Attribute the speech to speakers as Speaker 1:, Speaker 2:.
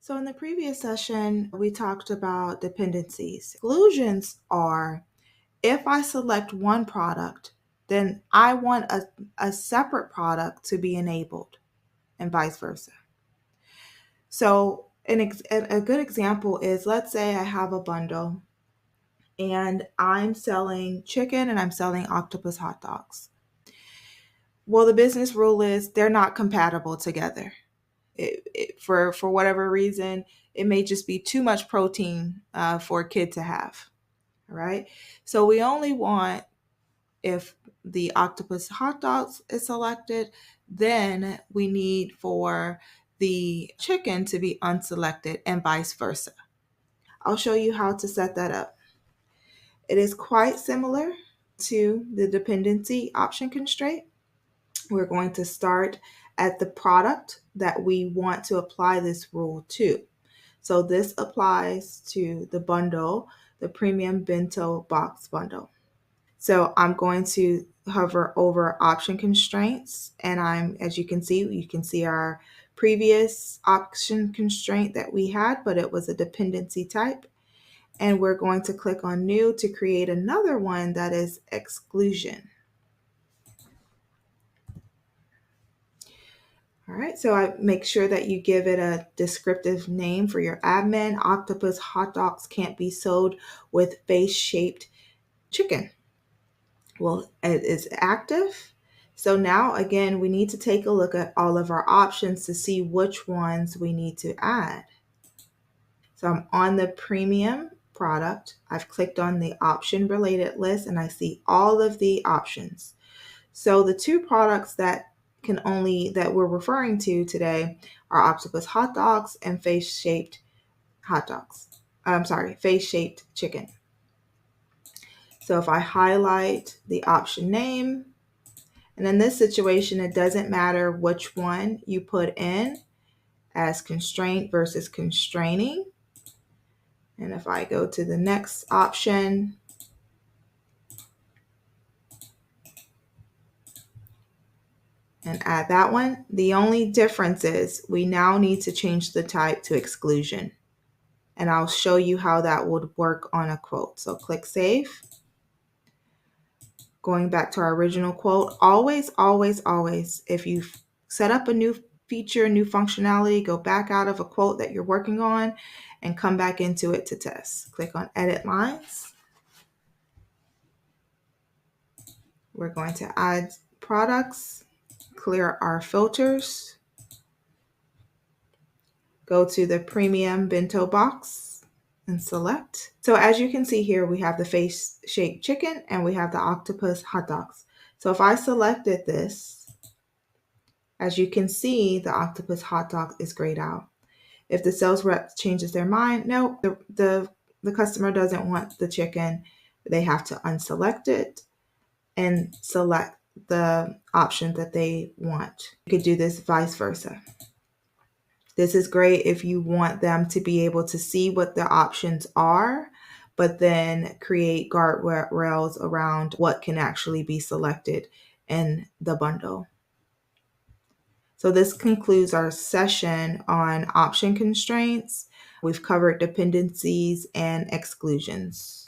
Speaker 1: So, in the previous session, we talked about dependencies. Exclusions are if I select one product, then I want a separate product to be enabled, and vice versa. So, a good example is, let's say I have a bundle and I'm selling chicken and I'm selling octopus hot dogs. Well, the business rule is they're not compatible together. For whatever reason, it may just be too much protein for a kid to have. All right. So we only want, if the octopus hot dogs is selected, then we need for the chicken to be unselected and vice versa. I'll show you how to set that up. It is quite similar to the dependency option constraint. We're going to start at the product that we want to apply this rule to. So this applies to the bundle, the premium bento box bundle. So I'm going to hover over option constraints, and as you can see our previous option constraint that we had, but it was a dependency type. And we're going to click on new to create another one that is exclusion. All right, so I make sure that you give it a descriptive name for your admin. Octopus hot dogs can't be sold with face-shaped chicken. Well, it is active. So now again, we need to take a look at all of our options to see which ones we need to add. So I'm on the premium product. I've clicked on the option related list and I see all of the options. So the two products that we're referring to today are octopus hot dogs and face-shaped hot dogs. I'm sorry, face-shaped chicken. So if I highlight the option name, and in this situation, it doesn't matter which one you put in as constraint versus constraining. And if I go to the next option, and add that one, the only difference is we now need to change the type to exclusion. And I'll show you how that would work on a quote. So click Save. Going back to our original quote, always, always, always, if you set up a new feature, new functionality, go back out of a quote that you're working on and come back into it to test. Click on Edit Lines. We're going to add products, clear our filters, go to the premium bento box and select. So as you can see here, we have the face-shaped chicken and we have the octopus hot dogs. So if I selected this, as you can see, the octopus hot dog is grayed out. If the sales rep changes their mind, no, the customer doesn't want the chicken, they have to unselect it and select the option that they want. You could do this vice versa. This is great if you want them to be able to see what the options are, but then create guardrails around what can actually be selected in the bundle. So this concludes our session on option constraints. We've covered dependencies and exclusions.